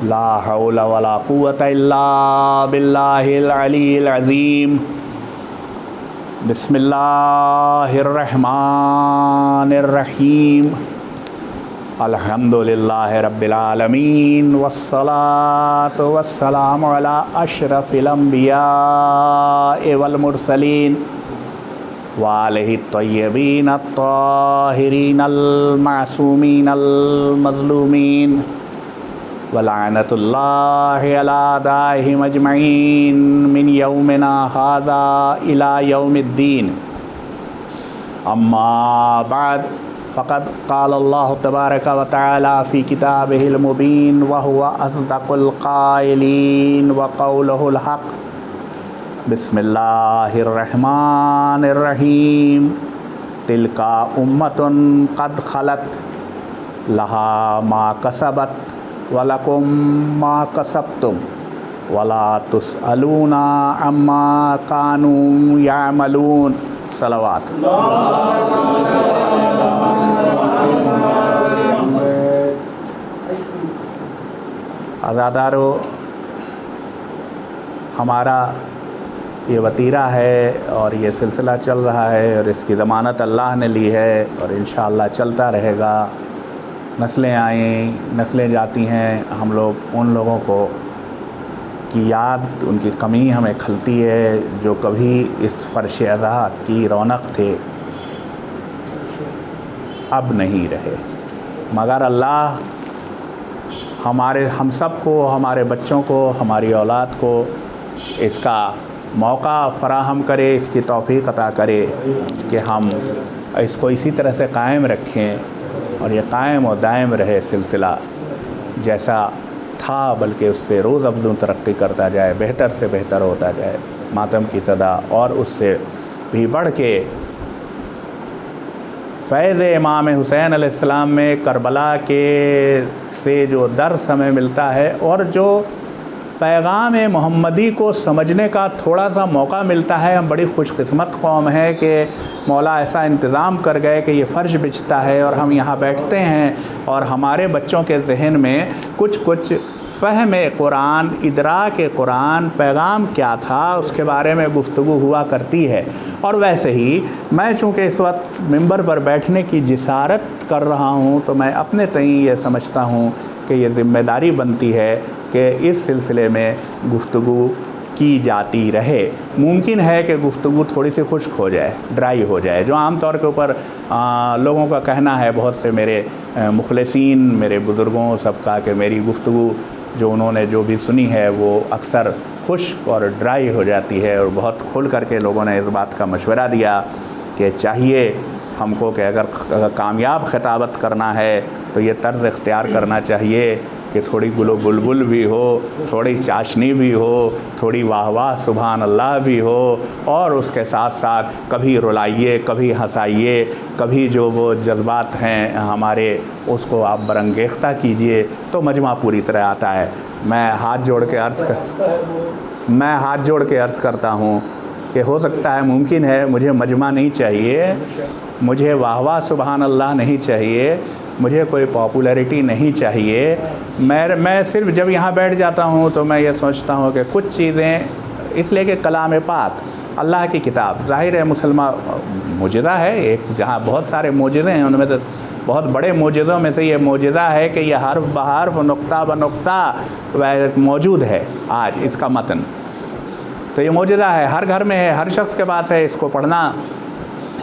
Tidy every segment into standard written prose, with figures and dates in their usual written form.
لا حول ولا قوة الا باللہ العلی العظیم۔ بسم اللہ الرحمن الرحیم۔ الحمد للہ رب العالمین والصلاة والسلام علی اشرف الانبیاء والمرسلین وآلہ الطیبین الطاہرین المعصومین المظلومین ولعنۃ اللہ علی اعدائہم اجمعین من یومنا ھذا الی یوم الدین۔ اما بعد فقد قال اللہ تبارک و تعالی فی کتابہ المبین وہو اصدق القائلین وقولہ الحق۔ بسم اللہ الرحمن الرحیم۔ تلک امۃ قد خلت لہا ما کسبت وَلَكُمْ مَا كَسَبْتُمْ وَلَا تُسْأَلُونَ عَمَّا كَانُوا يَعْمَلُونَ۔ صلوات۔ عزادارو، ہمارا یہ وطیرہ ہے اور یہ سلسلہ چل رہا ہے اور اس کی ضمانت اللہ نے لی ہے اور انشاءاللہ چلتا رہے گا۔ نسلیں آئیں، نسلیں جاتی ہیں، ہم لوگ ان لوگوں کو کی یاد، ان کی کمی ہمیں کھلتی ہے جو کبھی اس فرش ازاں کی رونق تھے، اب نہیں رہے، مگر اللہ ہم سب کو، ہمارے بچوں کو، ہماری اولاد کو اس کا موقع فراہم کرے، اس کی توفیق عطا کرے کہ ہم اس کو اسی طرح سے قائم رکھیں اور یہ قائم و دائم رہے سلسلہ جیسا تھا، بلکہ اس سے روز افزوں ترقی کرتا جائے، بہتر سے بہتر ہوتا جائے۔ ماتم کی صدا اور اس سے بھی بڑھ کے فیض امام حسین علیہ السلام میں کربلا کے سے جو درس ہمیں ملتا ہے اور جو پیغام محمدی کو سمجھنے کا تھوڑا سا موقع ملتا ہے، ہم بڑی خوش قسمت قوم ہے کہ مولا ایسا انتظام کر گئے کہ یہ فرش بچھتا ہے اور ہم یہاں بیٹھتے ہیں اور ہمارے بچوں کے ذہن میں کچھ فہم قرآن، ادراک قرآن، پیغام کیا تھا اس کے بارے میں گفتگو ہوا کرتی ہے۔ اور ویسے ہی میں چونکہ اس وقت ممبر پر بیٹھنے کی جسارت کر رہا ہوں تو میں اپنے تئیں یہ سمجھتا ہوں کہ یہ ذمہ داری بنتی ہے کہ اس سلسلے میں گفتگو کی جاتی رہے۔ ممکن ہے کہ گفتگو تھوڑی سی خشک ہو جائے، ڈرائی ہو جائے، جو عام طور کے اوپر لوگوں کا کہنا ہے، بہت سے میرے مخلصین، میرے بزرگوں سب کا، کہ میری گفتگو جو انہوں نے جو بھی سنی ہے وہ اکثر خشک اور ڈرائی ہو جاتی ہے، اور بہت کھل کر کے لوگوں نے اس بات کا مشورہ دیا کہ چاہیے ہم کو کہ اگر کامیاب خطابت کرنا ہے تو یہ طرز اختیار کرنا چاہیے کہ تھوڑی گل و بلبل بھی ہو، تھوڑی چاشنی بھی ہو، تھوڑی واہ واہ سبحان اللہ بھی ہو، اور اس کے ساتھ ساتھ کبھی رلائیے، کبھی ہنسائیے، کبھی جو وہ جذبات ہیں ہمارے اس کو آپ برانگیختہ کیجئے تو مجمع پوری طرح آتا ہے۔ میں ہاتھ جوڑ کے عرض کرتا ہوں کہ ہو سکتا ہے، ممکن ہے، مجھے مجمع نہیں چاہیے، مجھے واہ واہ سبحان اللہ نہیں چاہیے، مجھے کوئی پاپولیرٹی نہیں چاہیے۔ میں صرف جب یہاں بیٹھ جاتا ہوں تو میں یہ سوچتا ہوں کہ کچھ چیزیں، اس لیے کہ کلام پاک، اللہ کی کتاب، ظاہر ہے مسلمان معجزہ ہے ایک، جہاں بہت سارے معجزے ہیں، ان میں سے بہت بڑے معجزوں میں سے یہ معجزہ ہے کہ یہ حرف بحرف، نقطہ بنقطہ موجود ہے آج اس کا متن، تو یہ معجزہ ہے، ہر گھر میں ہے، ہر شخص کے پاس ہے، اس کو پڑھنا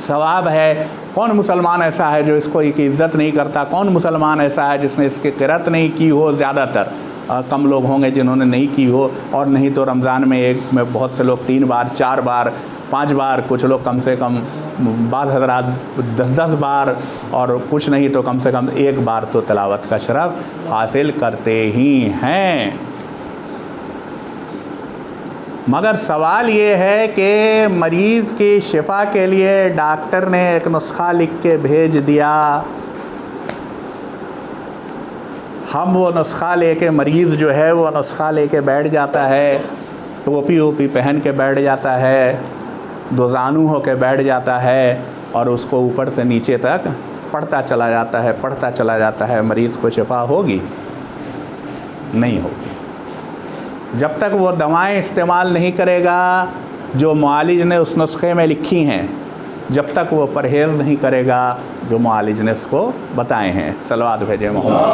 ثواب ہے۔ کون مسلمان ایسا ہے جو اس کو کی عزت نہیں کرتا؟ کون مسلمان ایسا ہے جس نے اس کی قرأت نہیں کی ہو؟ زیادہ تر کم لوگ ہوں گے جنہوں نے نہیں کی ہو، اور نہیں تو رمضان میں ایک میں بہت سے لوگ 3 بار 4 بار 5 بار، کچھ لوگ کم سے کم، بعض حضرات 10 بار، اور کچھ نہیں تو کم سے کم 1 بار تو تلاوت کا شرف حاصل کرتے ہی ہیں۔ مگر سوال یہ ہے کہ مریض کی شفا کے لیے ڈاکٹر نے ایک نسخہ لکھ کے بھیج دیا، ہم وہ نسخہ لے کے، مریض جو ہے وہ نسخہ لے کے بیٹھ جاتا ہے، ٹوپی ووپی پہن کے بیٹھ جاتا ہے، دوزانو ہو کے بیٹھ جاتا ہے، اور اس کو اوپر سے نیچے تک پڑھتا چلا جاتا ہے، مریض کو شفا ہوگی؟ نہیں ہوگی۔ جب تک وہ دوائیں استعمال نہیں کرے گا جو معالج نے اس نسخے میں لکھی ہیں، جب تک وہ پرہیز نہیں کرے گا جو معالج نے اس کو بتائے ہیں۔ صلوات بھیجیں محمد۔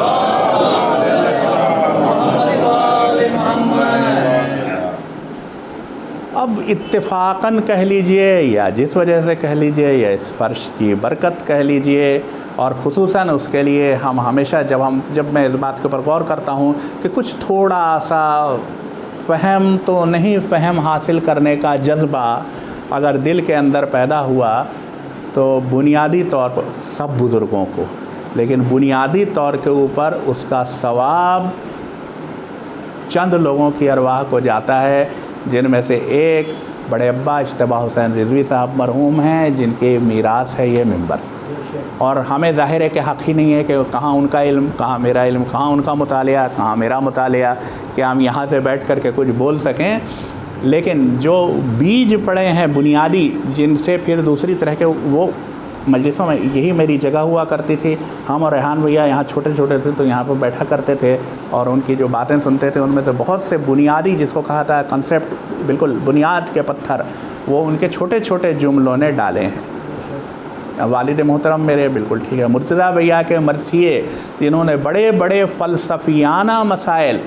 اب اتفاقاً کہہ لیجئے یا جس وجہ سے کہہ لیجئے یا اس فرش کی برکت کہہ لیجئے، اور خصوصاً اس کے لیے ہم ہمیشہ جب میں اس بات کے اوپر غور کرتا ہوں کہ کچھ تھوڑا سا فہم تو نہیں، فہم حاصل کرنے کا جذبہ اگر دل کے اندر پیدا ہوا تو بنیادی طور پر سب بزرگوں کو، لیکن بنیادی طور کے اوپر اس کا ثواب چند لوگوں کی ارواح کو جاتا ہے، جن میں سے ایک بڑے ابا اجتباء حسین رضوی صاحب مرحوم ہیں، جن کے میراث ہے یہ منبر۔ اور ہمیں ظاہر ہے کہ حق ہی نہیں ہے کہ کہاں ان کا علم، کہاں میرا علم، کہاں ان کا مطالعہ، کہاں میرا مطالعہ، کہ ہم یہاں سے بیٹھ کر کے کچھ بول سکیں، لیکن جو بیج پڑے ہیں بنیادی، جن سے پھر دوسری طرح کے وہ مجلسوں میں، یہی میری جگہ ہوا کرتی تھی، ہم اور ریحان بھیا یہاں چھوٹے چھوٹے تھے تو یہاں پہ بیٹھا کرتے تھے اور ان کی جو باتیں سنتے تھے، ان میں سے بہت سے بنیادی، جس کو کہا تھا کنسیپٹ، بالکل بنیاد کے پتھر، وہ ان کے چھوٹے چھوٹے جملوں نے ڈالے ہیں۔ والد محترم میرے بالکل ٹھیک ہے، مرتضیٰ بھیا کے مرثیے، جنہوں نے بڑے بڑے فلسفیانہ مسائل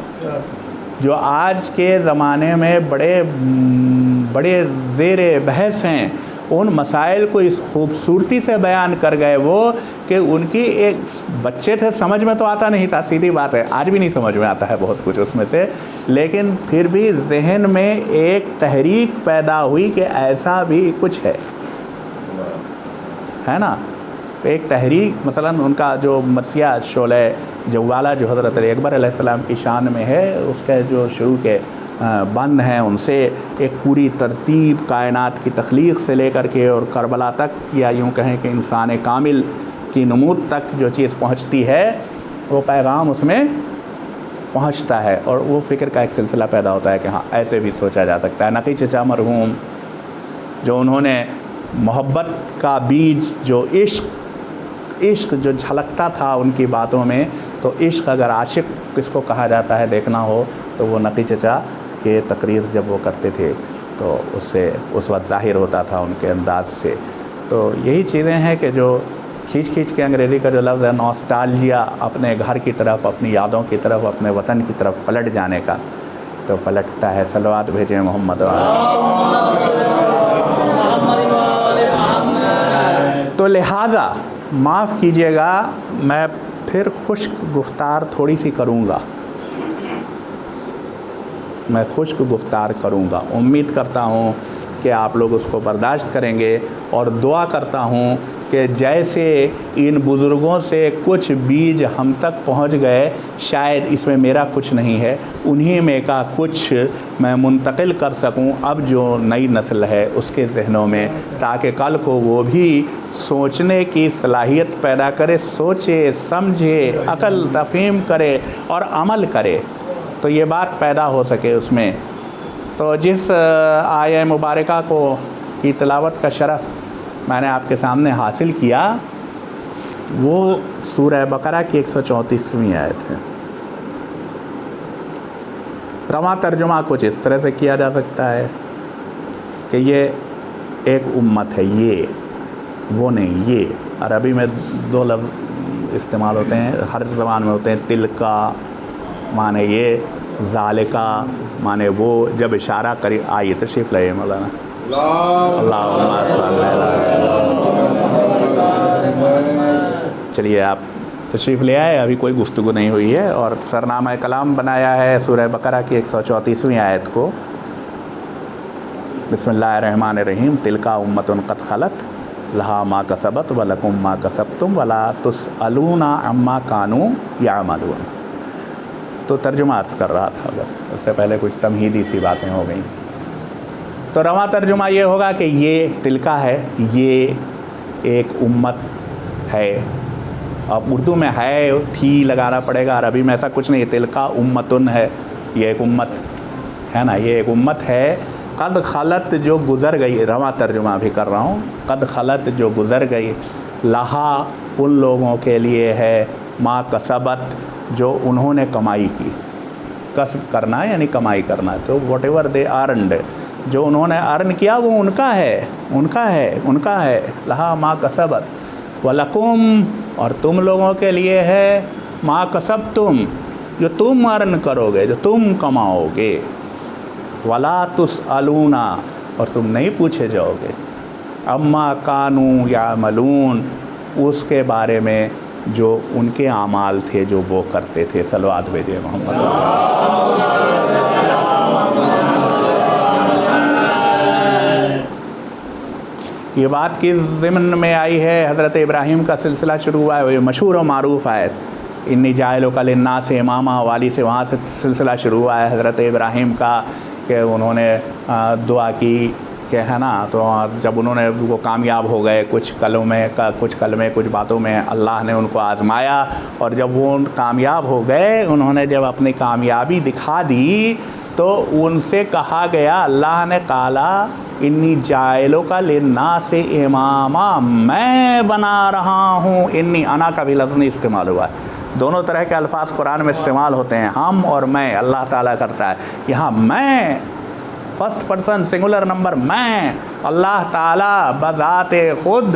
جو آج کے زمانے میں بڑے زیر بحث ہیں، ان مسائل کو اس خوبصورتی سے بیان کر گئے وہ کہ ان کی ایک بچے تھے، سمجھ میں تو آتا نہیں تھا، سیدھی بات ہے، آج بھی نہیں سمجھ میں آتا ہے بہت کچھ اس میں سے، لیکن پھر بھی ذہن میں ایک تحریک پیدا ہوئی کہ ایسا بھی کچھ ہے نا، ایک تحریک۔ مثلا ان کا جو مرثیہ شعلہ جوالہ جو حضرت علی اکبر علیہ السلام کی شان میں ہے، اس کے جو شروع کے بند ہیں، ان سے ایک پوری ترتیب کائنات کی تخلیق سے لے کر کے اور کربلا تک، یا یوں کہیں کہ انسان کامل کی نمود تک جو چیز پہنچتی ہے، وہ پیغام اس میں پہنچتا ہے، اور وہ فکر کا ایک سلسلہ پیدا ہوتا ہے کہ ہاں ایسے بھی سوچا جا سکتا ہے۔ نقی چچا مرحوم، جو انہوں نے محبت کا بیج، جو عشق جو جھلکتا تھا ان کی باتوں میں، تو عشق اگر عاشق کس کو کہا جاتا ہے دیکھنا ہو تو وہ نقی چچا کے تقریر جب وہ کرتے تھے تو اس سے اس وقت ظاہر ہوتا تھا ان کے انداز سے۔ تو یہی چیزیں ہیں کہ جو کھینچ کے انگریزی کا جو لفظ ہے نوسٹالجیا، اپنے گھر کی طرف، اپنی یادوں کی طرف، اپنے وطن کی طرف پلٹ جانے کا، تو پلٹتا ہے۔ صلوات بھیجیں محمد۔ تو لہٰذا معاف کیجیے گا، میں پھر خشک گفتار تھوڑی سی کروں گا، میں خشک گفتار کروں گا، امید کرتا ہوں کہ آپ لوگ اس کو برداشت کریں گے، اور دعا کرتا ہوں کہ جیسے ان بزرگوں سے کچھ بیج ہم تک پہنچ گئے، شاید اس میں میرا کچھ نہیں ہے، انہی میں کا کچھ میں منتقل کر سکوں اب جو نئی نسل ہے اس کے ذہنوں میں، تاکہ کل کو وہ بھی سوچنے کی صلاحیت پیدا کرے، سوچے سمجھے، عقل تفہیم کرے اور عمل کرے، تو یہ بات پیدا ہو سکے اس میں۔ تو جس آیہ مبارکہ کی تلاوت کا شرف میں نے آپ کے سامنے حاصل کیا، وہ سورہ بقرہ کی 134ویں آیت ہے۔ رواں ترجمہ کچھ اس طرح سے کیا جا سکتا ہے کہ یہ ایک امت ہے، یہ وہ نہیں، یہ عربی میں دو لفظ استعمال ہوتے ہیں، ہر زبان میں ہوتے ہیں، تلکا معنی یہ، ذالکا معنی وہ، جب اشارہ کری آئیے تشریف لائیے مولانا۔ چلیے آپ تشریف لے آئے، ابھی کوئی گفتگو نہیں ہوئی ہے، اور سرنامہ کلام بنایا ہے سورہ بقرہ کی 134ویں آیت کو۔ بسم اللہ الرحمن الرحیم، تلکا امۃ قد خلت لہا ما کسبت ولکم ما کسبتم ولا تسألون عما کانوا یعملون۔ تو ترجمہ عرض کر رہا تھا، بس اس سے پہلے کچھ تمہیدی سی باتیں ہو گئیں۔ تو رواں ترجمہ یہ ہوگا کہ یہ تلکا ہے، یہ ایک امت ہے۔ اب اردو میں ہے تھی لگانا پڑے گا، عربی میں ایسا کچھ نہیں، تلکا امتن ہے، یہ ایک امت ہے نا، یہ ایک امت ہے۔ قد خلت جو گزر گئی، رواں ترجمہ بھی کر رہا ہوں، قد خلت جو گزر گئی، لہا ان لوگوں کے لیے ہے، ما کسبت جو انہوں نے کمائی کی، کسب کرنا ہے یعنی کمائی کرنا ہے. تو واٹ ایور دے ارنڈ، جو انہوں نے ارن کیا وہ ان کا ہے. لہا ما کسبت ولکم، اور تم لوگوں کے لیے ہے ما کسبتم، جو تم ارن کرو گے، جو تم کماؤ گے. ولا تسألون، اور تم نہیں پوچھے جاؤ گے اما کانوا یعملون، اس کے بارے میں جو ان کے اعمال تھے جو وہ کرتے تھے. صلوات بھیجے محمد. یہ بات کس ضمن میں آئی ہے؟ حضرت ابراہیم کا سلسلہ شروع ہوا ہے، یہ مشہور و معروف آیت انی جاعلک للناس اماما والی سے، وہاں سے سلسلہ شروع ہوا ہے حضرت ابراہیم کا کہ انہوں نے دعا کی کہ ہے نا. تو جب انہوں نے وہ کامیاب ہو گئے کچھ کلمے کچھ باتوں میں، اللہ نے ان کو آزمایا، اور جب وہ کامیاب ہو گئے، انہوں نے جب اپنی کامیابی دکھا دی تو ان سے کہا گیا، اللہ نے کہا انی جاعلک للناس اماما، میں بنا رہا ہوں. انی انا کا بھی لفظ نہیں استعمال ہوا ہے. دونوں طرح کے الفاظ قرآن میں استعمال ہوتے ہیں، ہم اور میں اللہ تعالیٰ کرتا ہے. یہاں میں فرسٹ پرسن سنگولر نمبر، میں اللہ تعالیٰ بذات خود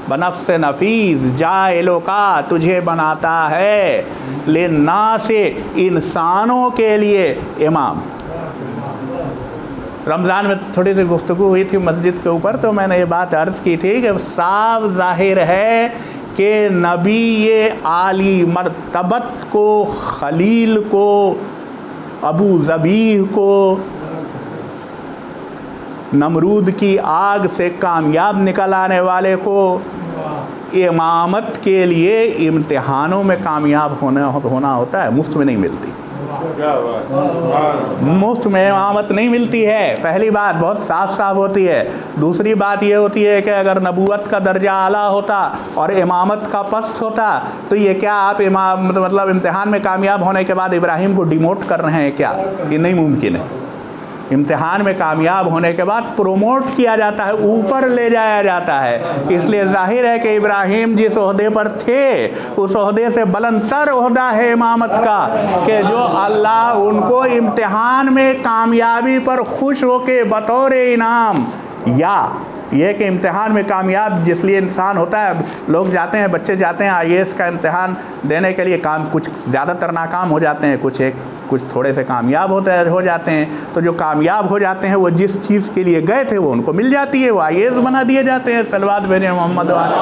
بنفس نفیس جاعلکا، تجھے بناتا ہے للناس، انسانوں کے لیے امام. رمضان میں تھوڑی سی گفتگو ہوئی تھی مسجد کے اوپر، تو میں نے یہ بات عرض کی تھی کہ صاف ظاہر ہے کہ نبی عالی مرتبت کو، خلیل کو، ابو ذبیح کو، نمرود کی آگ سے کامیاب نکل آنے والے کو، امامت کے لیے امتحانوں میں کامیاب ہونا ہوتا ہے، مفت میں نہیں ملتی. مفت میں امامت نہیں ملتی ہے. پہلی بات بہت صاف ہوتی ہے. دوسری بات یہ ہوتی ہے کہ اگر نبوت کا درجہ اعلیٰ ہوتا اور امامت کا پست ہوتا تو یہ کیا آپ مطلب امتحان میں کامیاب ہونے کے بعد ابراہیم کو ڈیموٹ کر رہے ہیں کیا؟ یہ نہیں ممکن ہے. امتحان میں کامیاب ہونے کے بعد پروموٹ کیا جاتا ہے، اوپر لے جایا جاتا ہے. اس لیے ظاہر ہے کہ ابراہیم جس عہدے پر تھے اس عہدے سے بلند تر عہدہ ہے امامت کا، کہ جو اللہ ان کو امتحان میں کامیابی پر خوش ہو کے بطور انعام، یا یہ کہ امتحان میں کامیاب جس لیے انسان ہوتا ہے، لوگ جاتے ہیں، بچے جاتے ہیں IAS کا امتحان دینے کے لیے، کچھ زیادہ تر ناکام ہو جاتے ہیں، کچھ تھوڑے سے کامیاب ہو جاتے ہیں. تو جو کامیاب ہو جاتے ہیں وہ جس چیز کے لیے گئے تھے وہ ان کو مل جاتی ہے، وہ IAS بنا دیے جاتے ہیں. صلوات بھیجیں محمد والے.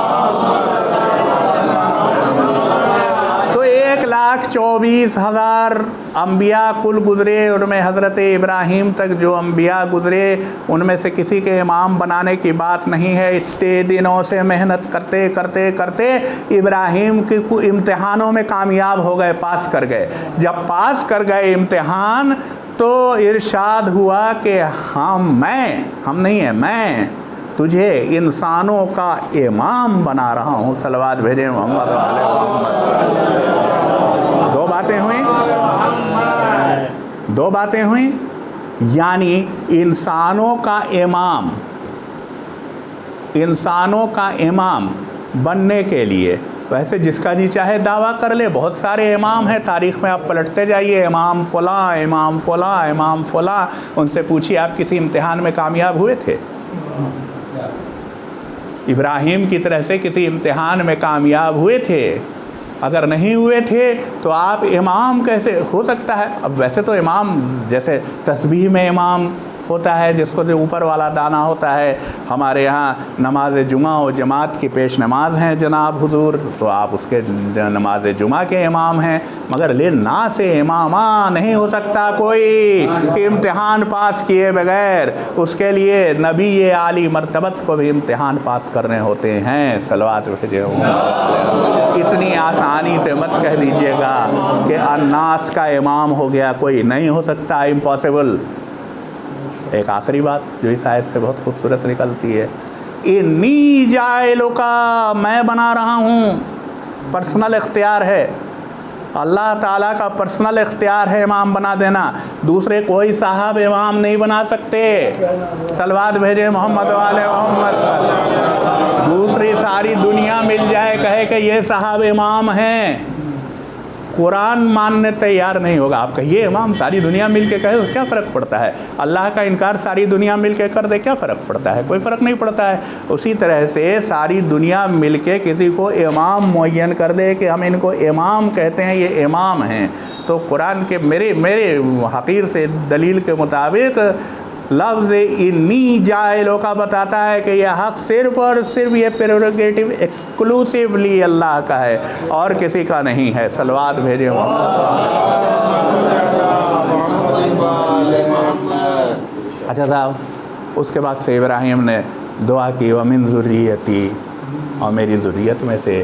تو 1,24,000 انبیاء کل گزرے، ان میں حضرت ابراہیم تک جو انبیاء گزرے ان میں سے کسی کے امام بنانے کی بات نہیں ہے. اتنے دنوں سے محنت کرتے کرتے کرتے ابراہیم کے امتحانوں میں کامیاب ہو گئے، پاس کر گئے. جب پاس کر گئے امتحان تو ارشاد ہوا کہ ہم نہیں ہیں، میں تجھے انسانوں کا امام بنا رہا ہوں. صلوات بھیجیں محمد علیہ محمد. دو باتیں ہوئیں، یعنی انسانوں کا امام بننے کے لیے، ویسے جس کا جی چاہے دعویٰ کر لے، بہت سارے امام ہیں تاریخ میں، آپ پلٹتے جائیے، امام فلاں امام فلاں امام فلاں. ان سے پوچھیے آپ کسی امتحان میں کامیاب ہوئے تھے؟ ابراہیم کی طرح سے کسی امتحان میں کامیاب ہوئے تھے؟ اگر نہیں ہوئے تھے تو آپ امام کیسے ہو سکتا ہے؟ اب ویسے تو امام جیسے تسبیح میں امام ہوتا ہے جس کو جو اوپر والا دانا ہوتا ہے، ہمارے ہاں نماز جمعہ و جماعت کی پیش نماز ہیں جناب حضور، تو آپ اس کے نماز جمعہ کے امام ہیں، مگر للناس امامہ نہیں ہو سکتا کوئی امتحان پاس کیے بغیر. اس کے لیے نبی عالی مرتبت کو بھی امتحان پاس کرنے ہوتے ہیں. صلوات بھیجیں. اتنی آسانی سے مت کہہ دیجئے گا کہ الناس کا امام ہو گیا کوئی، نہیں ہو سکتا، امپاسبل. ایک آخری بات جو اس آیت سے بہت خوبصورت نکلتی ہے، انی جاعلکا، میں بنا رہا ہوں. پرسنل اختیار ہے، اللہ تعالیٰ کا پرسنل اختیار ہے امام بنا دینا. دوسرے کوئی صاحب امام نہیں بنا سکتے. صلوات بھیجیں محمد والے محمد. دوسری ساری دنیا مل جائے کہے کہ یہ صاحب امام ہیں، قرآن ماننے تیار نہیں ہوگا، آپ کہیے امام ساری دنیا مل کے کہے کیا فرق پڑتا ہے، اللہ کا انکار ساری دنیا مل کے کر دے کیا فرق پڑتا ہے، کوئی فرق نہیں پڑتا ہے۔ اسی طرح سے ساری دنیا مل کے کسی کو امام معین کر دے کہ ہم ان کو امام کہتے ہیں، یہ امام ہیں، تو قرآن کے میرے حقیر سے دلیل کے مطابق لفظ انی جاعلوں کا بتاتا ہے کہ یہ حق صرف اور صرف یہ پریروگیٹو ایکسکلوسیولی اللہ کا ہے اور کسی کا نہیں ہے۔ صلوات بھیجے اچھا صاحب، اس کے بعد سے ابراہیم نے دعا کی ومن ذریتی، اور میری ذریت میں سے،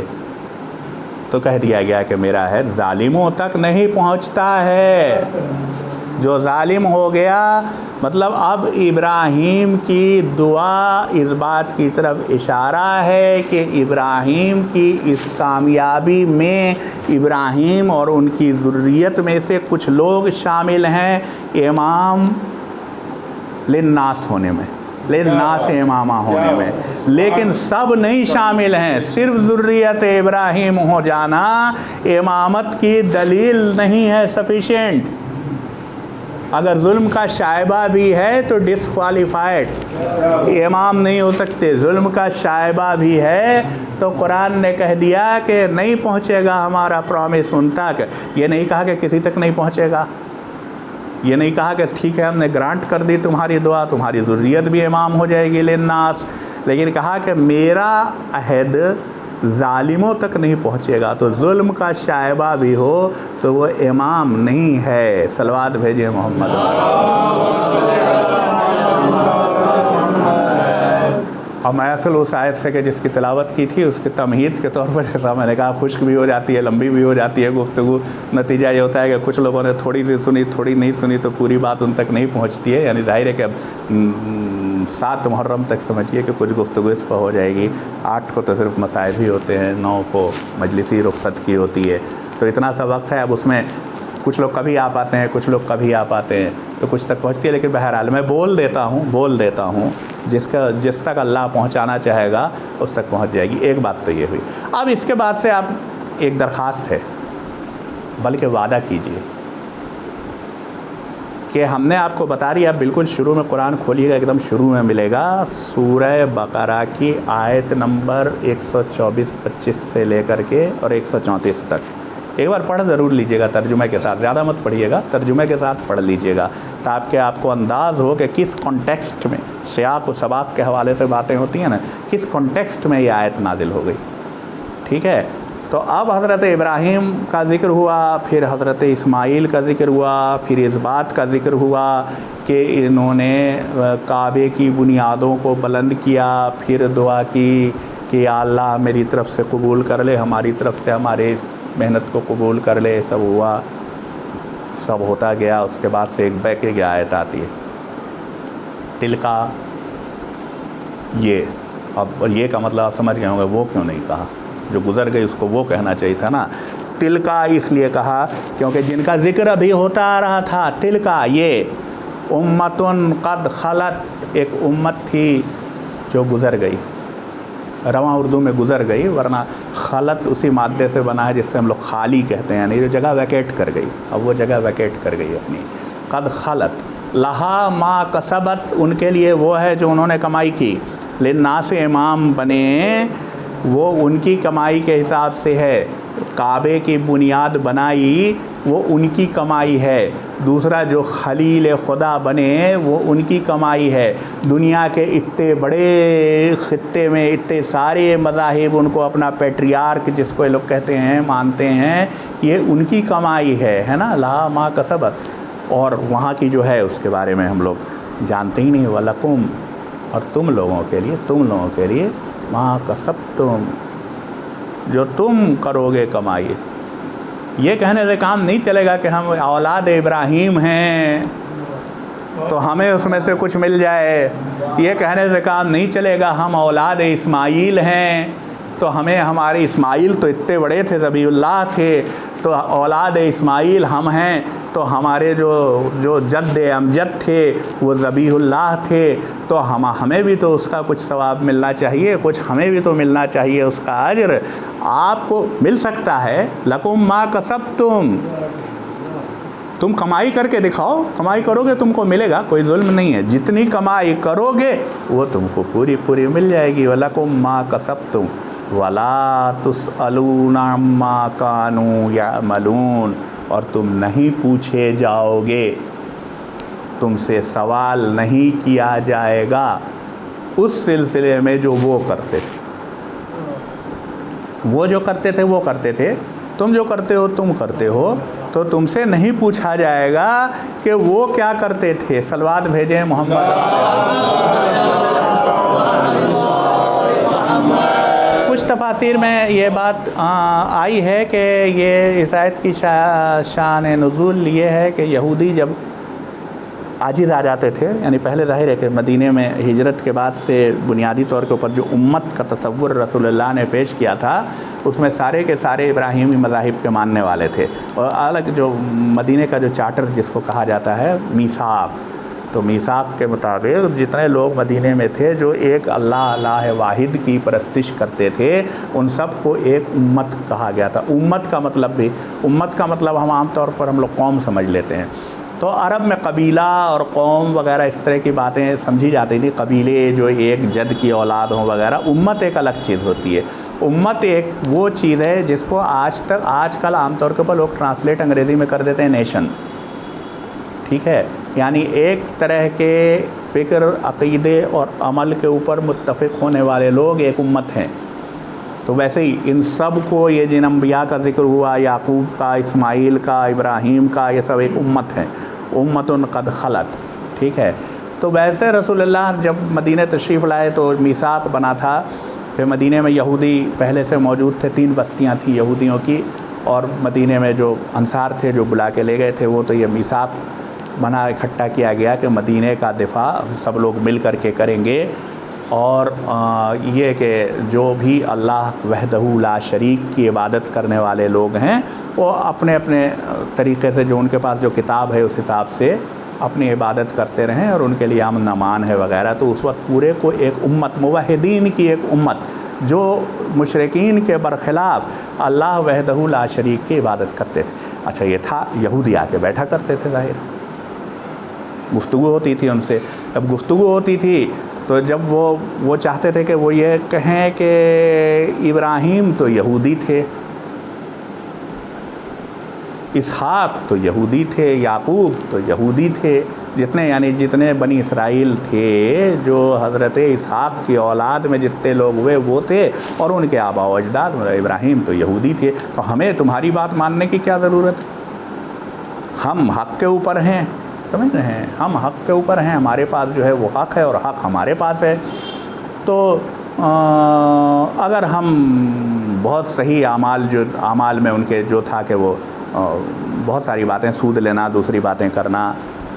تو کہہ دیا گیا کہ میرا ہے ظالموں تک نہیں پہنچتا ہے۔ جو ظالم ہو گیا مطلب اب ابراہیم کی دعا اس بات کی طرف اشارہ ہے کہ ابراہیم کی اس کامیابی میں ابراہیم اور ان کی ذریت میں سے کچھ لوگ شامل ہیں امام للناس ہونے میں، للناس امامہ ہونے میں، لیکن سب نہیں شامل ہیں۔ صرف ذریت ابراہیم ہو جانا امامت کی دلیل نہیں ہے سفیشینٹ۔ اگر ظلم کا شائبہ بھی ہے تو ڈسکوالیفائڈ، امام نہیں ہو سکتے۔ ظلم کا شائبہ بھی ہے تو قرآن نے کہہ دیا کہ نہیں پہنچے گا ہمارا پرومس ان تک۔ یہ نہیں کہا کہ کسی تک نہیں پہنچے گا، یہ نہیں کہا کہ ٹھیک ہے ہم نے گرانٹ کر دی تمہاری دعا، تمہاری ذریت بھی امام ہو جائے گی للناس، لیکن کہا کہ میرا عہد ظالموں تک نہیں پہنچے گا، تو ظلم کا شائبہ بھی ہو تو وہ امام نہیں ہے۔ صلوات بھیجے محمد۔ اور میں اصل اس آیت سے کہ جس کی تلاوت کی تھی اس کی تمہید کے طور پر، جیسا میں نے کہا، خشک بھی ہو جاتی ہے، لمبی بھی ہو جاتی ہے گفتگو، نتیجہ یہ ہوتا ہے کہ کچھ لوگوں نے تھوڑی سی سنی، تھوڑی نہیں سنی، تو پوری بات ان تک نہیں پہنچتی ہے۔ یعنی ظاہر ہے کہ اب 7 محرم تک سمجھیے کہ کچھ گفتگو اس پر ہو جائے گی، 8 کو تو صرف مسائل ہی ہوتے ہیں، 9 کو مجلسی رخصت کی ہوتی ہے، تو اتنا سا وقت ہے۔ اب اس میں کچھ لوگ کبھی آ پاتے ہیں، کچھ لوگ کبھی آ پاتے ہیں، تو کچھ تک پہنچتی ہے، لیکن بہرحال میں بول دیتا ہوں جس تک اللہ پہنچانا چاہے گا اس تک پہنچ جائے گی۔ ایک بات تو یہ ہوئی۔ اب اس کے بعد سے آپ ایک درخواست ہے، بلکہ وعدہ کیجئے کہ ہم نے آپ کو بتا رہی ہے، آپ بالکل شروع میں قرآن کھولیے گا، ایک دم شروع میں ملے گا سورہ بقرہ کی آیت نمبر 124-25 سے لے کر کے اور 134 تک۔ ایک بار پڑھ ضرور لیجئے گا ترجمہ کے ساتھ، زیادہ مت پڑھیے گا، ترجمہ کے ساتھ پڑھ لیجئے گا تاکہ آپ کو انداز ہو کہ کس کانٹیکسٹ میں، سیاق و سباق کے حوالے سے باتیں ہوتی ہیں نا، کس کانٹیکسٹ میں یہ آیت نازل ہو گئی۔ ٹھیک ہے، تو اب حضرت ابراہیم کا ذکر ہوا، پھر حضرت اسماعیل کا ذکر ہوا، پھر اس بات کا ذکر ہوا کہ انہوں نے کعبے کی بنیادوں کو بلند کیا، پھر دعا کی کہ یا اللہ میری طرف سے قبول کر لے، ہماری طرف سے ہمارے اس محنت کو قبول کر لے۔ سب ہوا، سب ہوتا گیا۔ اس کے بعد سے ایک بیکے کی آیت آتی ہے، تلکا، یہ اب یہ کا مطلب آپ سمجھ گئے ہوں گے، وہ کیوں نہیں کہا، جو گزر گئی اس کو وہ کہنا چاہیے تھا نا۔ تلکا اس لیے کہا کیونکہ جن کا ذکر ابھی ہوتا آ رہا تھا، تلکا یہ امتن قد خلت، ایک امت تھی جو گزر گئی، رواں اردو میں گزر گئی، ورنہ خلط اسی مادے سے بنا ہے جس سے ہم لوگ خالی کہتے ہیں، یعنی جو جگہ ویکیٹ کر گئی، اب وہ جگہ ویکیٹ کر گئی اپنی۔ قد خلط لہا ما کسبت، ان کے لیے وہ ہے جو انہوں نے کمائی کی، للناس امام بنے، وہ ان کی کمائی کے حساب سے ہے۔ کعبے کی بنیاد بنائی وہ ان کی کمائی ہے، دوسرا جو خلیل خدا بنے وہ ان کی کمائی ہے۔ دنیا کے اتنے بڑے خطے میں اتنے سارے مذاہب ان کو اپنا پیٹریارک جس کو یہ لوگ کہتے ہیں مانتے ہیں، یہ ان کی کمائی ہے نا، لہا ما کسبت۔ اور وہاں کی جو ہے اس کے بارے میں ہم لوگ جانتے ہی نہیں، وَلَكُمْ، اور تم لوگوں کے لیے ما کسبتم، جو تم کرو گے کمائی۔ یہ کہنے سے کام نہیں چلے گا کہ ہم اولاد ابراہیم ہیں تو ہمیں اس میں سے کچھ مل جائے، یہ کہنے سے کام نہیں چلے گا ہم اولاد اسماعیل ہیں تو ہمیں، ہمارے اسماعیل تو اتنے بڑے تھے، ذبیح اللہ تھے، تو اولاد اسماعیل ہم ہیں تو ہمارے جو جد امجد تھے وہ ذبیح اللہ تھے، تو ہمیں بھی تو اس کا کچھ ثواب ملنا چاہیے، کچھ ہمیں بھی تو ملنا چاہیے اس کا اجر۔ آپ کو مل سکتا ہے، لکم ما کسبتم، تم کمائی کر کے دکھاؤ، کمائی کرو گے تم کو ملے گا، کوئی ظلم نہیں ہے، جتنی کمائی کرو گے وہ تم کو پوری پوری مل جائے گی۔ وَلَكُمْ مَا كَسَبْتُمْ وَلَا تُسْأَلُونَ عَمَّا كَانُوا يَعْمَلُونَ، اور تم نہیں پوچھے جاؤ گے، تم سے سوال نہیں کیا جائے گا اس سلسلے میں جو وہ کرتے تھے۔ وہ جو کرتے تھے وہ کرتے تھے، تم جو کرتے ہو تم کرتے ہو، تو تم سے نہیں پوچھا جائے گا کہ وہ کیا کرتے تھے۔ صلوات بھیجیں محمد۔ کچھ تفاسیر میں یہ بات آئی ہے کہ یہ اس آیت کی شان نزول یہ ہے کہ یہودی جب عاجز آ جاتے تھے، یعنی پہلے ظاہر ہے کہ مدینے میں ہجرت کے بعد سے بنیادی طور کے اوپر جو امت کا تصور رسول اللہ نے پیش کیا تھا، اس میں سارے کے سارے ابراہیمی مذاہب کے ماننے والے تھے، اور الگ جو مدینے کا جو چارٹر جس کو کہا جاتا ہے میثاق، تو میثاق کے مطابق جتنے لوگ مدینے میں تھے جو ایک اللہ واحد کی پرستش کرتے تھے، ان سب کو ایک امت کہا گیا تھا۔ امت کا مطلب ہم عام طور پر ہم لوگ قوم سمجھ لیتے ہیں، تو عرب میں قبیلہ اور قوم وغیرہ اس طرح کی باتیں سمجھی جاتی تھی، قبیلے جو ایک جد کی اولاد ہوں وغیرہ۔ امت ایک الگ چیز ہوتی ہے۔ امت ایک وہ چیز ہے جس کو آج کل عام طور کے اوپر لوگ ٹرانسلیٹ انگریزی میں کر دیتے ہیں نیشن، ٹھیک ہے، یعنی ایک طرح کے فکر، عقیدے اور عمل کے اوپر متفق ہونے والے لوگ ایک امت ہیں۔ تو ویسے ہی ان سب کو یہ جن انبیاء کا ذکر ہوا، یعقوب کا، اسماعیل کا، ابراہیم کا، یہ سب ایک امت ہے، امت قد خلت، ٹھیک ہے۔ تو ویسے رسول اللہ جب مدینہ تشریف لائے تو میثاق بنا تھا، پھر مدینہ میں یہودی پہلے سے موجود تھے، 3 بستیاں تھیں یہودیوں کی، اور مدینہ میں جو انصار تھے جو بلا کے لے گئے تھے وہ، تو یہ میثاق بنا اکٹھا کیا گیا کہ مدینہ کا دفاع سب لوگ مل کر کے کریں گے، اور یہ کہ جو بھی اللہ وحدہ لا شریک کی عبادت کرنے والے لوگ ہیں وہ اپنے اپنے طریقے سے جو ان کے پاس جو کتاب ہے اس حساب سے اپنی عبادت کرتے رہیں، اور ان کے لیے امن امان ہے وغیرہ۔ تو اس وقت پورے کو ایک امت، موحدین کی ایک امت جو مشرکین کے برخلاف اللہ وحدہ لا شریک کی عبادت کرتے تھے۔ اچھا یہ تھا، یہودی آ کے بیٹھا کرتے تھے، ظاہر گفتگو ہوتی تھی ان سے۔ جب گفتگو ہوتی تھی تو جب وہ چاہتے تھے کہ وہ یہ کہیں کہ ابراہیم تو یہودی تھے، اسحاق تو یہودی تھے، یعقوب تو یہودی تھے، جتنے بنی اسرائیل تھے، جو حضرت اسحاق کی اولاد میں جتنے لوگ ہوئے وہ تھے، اور ان کے آباء و اجداد ابراہیم تو یہودی تھے۔ تو ہمیں تمہاری بات ماننے کی کیا ضرورت ہے؟ ہم حق کے اوپر ہیں، سمجھ رہے ہیں، ہم حق کے اوپر ہیں، ہمارے پاس جو ہے وہ حق ہے اور حق ہمارے پاس ہے۔ تو اگر ہم بہت صحیح اعمال میں ان کے جو تھا کہ وہ بہت ساری باتیں، سود لینا، دوسری باتیں کرنا،